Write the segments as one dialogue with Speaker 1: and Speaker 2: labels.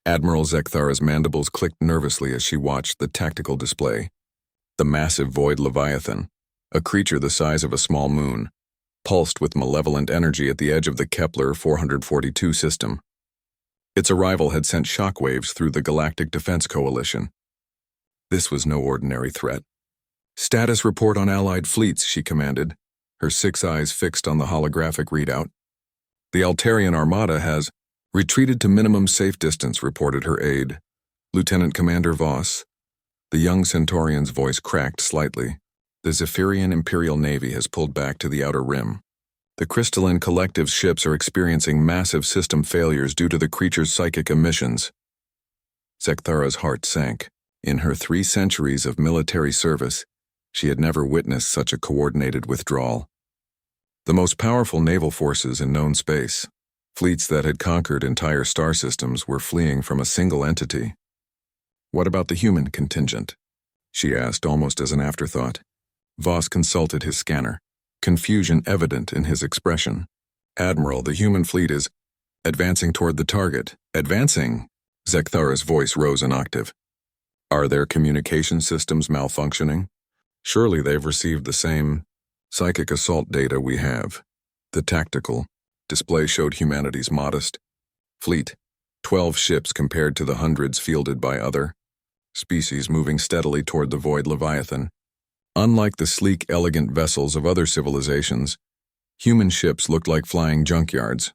Speaker 1: Admiral Zekthara's mandibles clicked nervously as she watched the tactical display. The massive void leviathan, a creature the size of a small moon, pulsed with malevolent energy at the edge of the Kepler 442 system. Its arrival had sent shockwaves through the Galactic Defense Coalition. This was no ordinary threat. "Status report on Allied fleets," she commanded, her 6 eyes fixed on the holographic readout. "The Altarian Armada has retreated to minimum safe distance," reported her aide, Lieutenant Commander Voss. The young Centaurian's voice cracked slightly. "The Zephyrian Imperial Navy has pulled back to the outer rim. The Crystalline Collective's ships are experiencing massive system failures due to the creature's psychic emissions." Zekthara's heart sank. In her 3 centuries of military service, she had never witnessed such a coordinated withdrawal. The most powerful naval forces in known space, fleets that had conquered entire star systems, were fleeing from a single entity. "What about the human contingent?" she asked, almost as an afterthought. Voss consulted his scanner, confusion evident in his expression. "Admiral, the human fleet is advancing toward the target." "Advancing?" Zekthara's voice rose an octave. "Are their communication systems malfunctioning? Surely they've received the same psychic assault data we have." The tactical display showed humanity's modest fleet, 12 ships compared to the hundreds fielded by other species moving steadily toward the void leviathan. Unlike the sleek, elegant vessels of other civilizations, human ships looked like flying junkyards,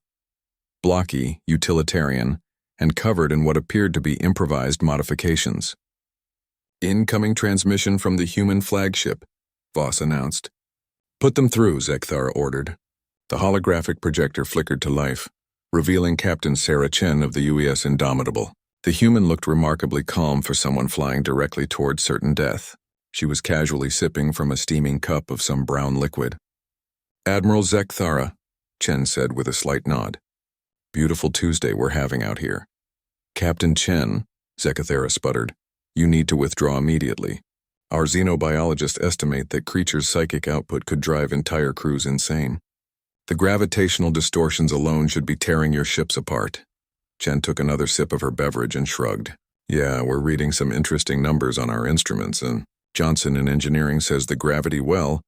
Speaker 1: blocky, utilitarian, and covered in what appeared to be improvised modifications. "Incoming transmission from the human flagship," Voss announced. "Put them through," Zekthara ordered. The holographic projector flickered to life, revealing Captain Sarah Chen of the UES Indomitable. The human looked remarkably calm for someone flying directly toward certain death. She was casually sipping from a steaming cup of some brown liquid. "Admiral Zekthara," Chen said with a slight nod. "Beautiful Tuesday we're having out here." "Captain Chen," Zekthara sputtered, "you need to withdraw immediately. Our xenobiologists estimate that creatures' psychic output could drive entire crews insane. The gravitational distortions alone should be tearing your ships apart." Chen took another sip of her beverage and shrugged. "Yeah, we're reading some interesting numbers on our instruments, and Johnson in engineering says the gravity well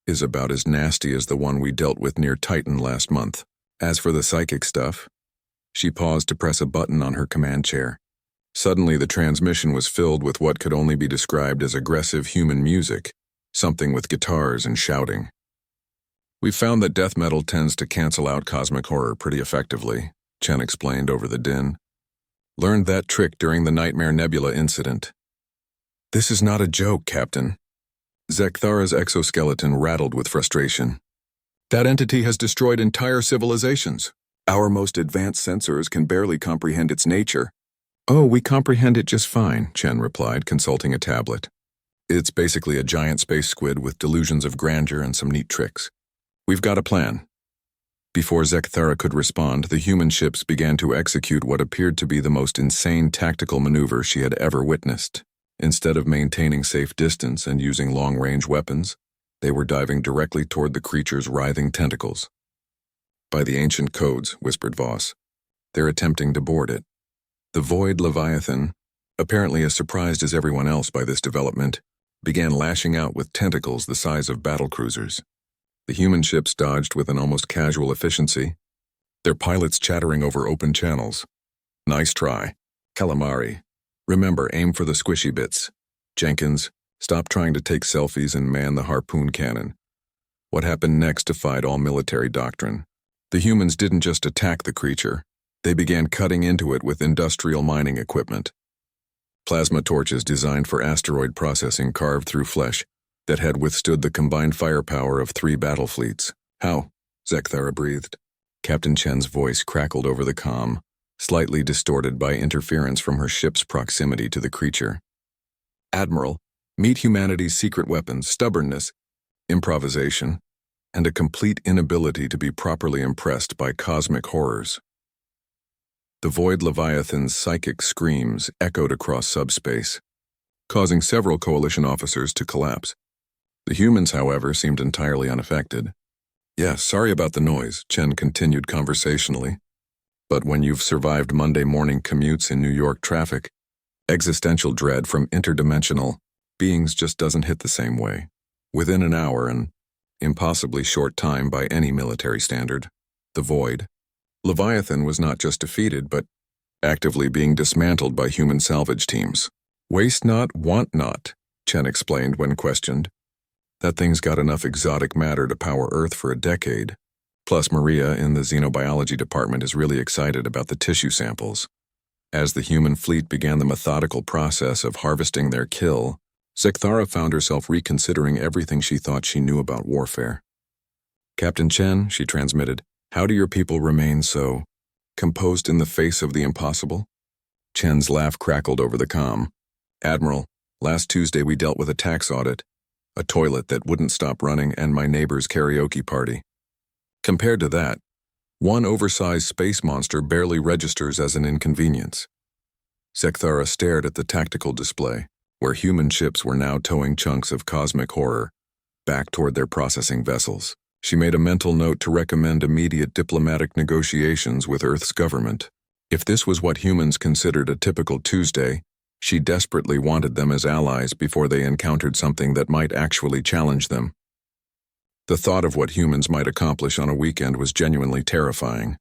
Speaker 1: is about as nasty as the one we dealt with near Titan last month. As for the psychic stuff..." She paused to press a button on her command chair. Suddenly the transmission was filled with what could only be described as aggressive human music, something with guitars and shouting. "We've found that death metal tends to cancel out cosmic horror pretty effectively," Chen explained over the din. "Learned that trick during the Nightmare Nebula incident." "This is not a joke, Captain." Zekthara's exoskeleton rattled with frustration. "That entity has destroyed entire civilizations. Our most advanced sensors can barely comprehend its nature." "Oh, we comprehend it just fine," Chen replied, consulting a tablet. "It's basically a giant space squid with delusions of grandeur and some neat tricks. We've got a plan." Before Zekthara could respond, the human ships began to execute what appeared to be the most insane tactical maneuver she had ever witnessed. Instead of maintaining safe distance and using long-range weapons, they were diving directly toward the creature's writhing tentacles. "By the ancient codes," whispered Voss, "they're attempting to board it." The void leviathan, apparently as surprised as everyone else by this development, began lashing out with tentacles the size of battlecruisers. The human ships dodged with an almost casual efficiency, their pilots chattering over open channels. "Nice try. Calamari. Remember, aim for the squishy bits. Jenkins, stop trying to take selfies and man the harpoon cannon." What happened next defied all military doctrine. The humans didn't just attack the creature, they began cutting into it with industrial mining equipment. Plasma torches designed for asteroid processing carved through flesh that had withstood the combined firepower of 3 battle fleets. "How?" Zekthara breathed. Captain Chen's voice crackled over the comm, slightly distorted by interference from her ship's proximity to the creature. "Admiral, meet humanity's secret weapons, stubbornness, improvisation, and a complete inability to be properly impressed by cosmic horrors." The void leviathan's psychic screams echoed across subspace, causing several coalition officers to collapse. The humans, however, seemed entirely unaffected. "Yeah, sorry about the noise," Chen continued conversationally. But when you've survived Monday morning commutes in New York traffic, existential dread from interdimensional beings just doesn't hit the same way. Within an hour, an impossibly short time by any military standard, the void, Leviathan was not just defeated, but actively being dismantled by human salvage teams. Waste not, want not, Chen explained when questioned. That thing's got enough exotic matter to power Earth for a decade. Plus, Maria in the xenobiology department is really excited about the tissue samples. As the human fleet began the methodical process of harvesting their kill, Zekthara found herself reconsidering everything she thought she knew about warfare. "Captain Chen," she transmitted, "how do your people remain so composed in the face of the impossible?" Chen's laugh crackled over the comm. "Admiral, last Tuesday we dealt with a tax audit, a toilet that wouldn't stop running, and my neighbor's karaoke party. Compared to that, one oversized space monster barely registers as an inconvenience." Zekthara stared at the tactical display, where human ships were now towing chunks of cosmic horror back toward their processing vessels. She made a mental note to recommend immediate diplomatic negotiations with Earth's government. If this was what humans considered a typical Tuesday, she desperately wanted them as allies before they encountered something that might actually challenge them. The thought of what humans might accomplish on a weekend was genuinely terrifying.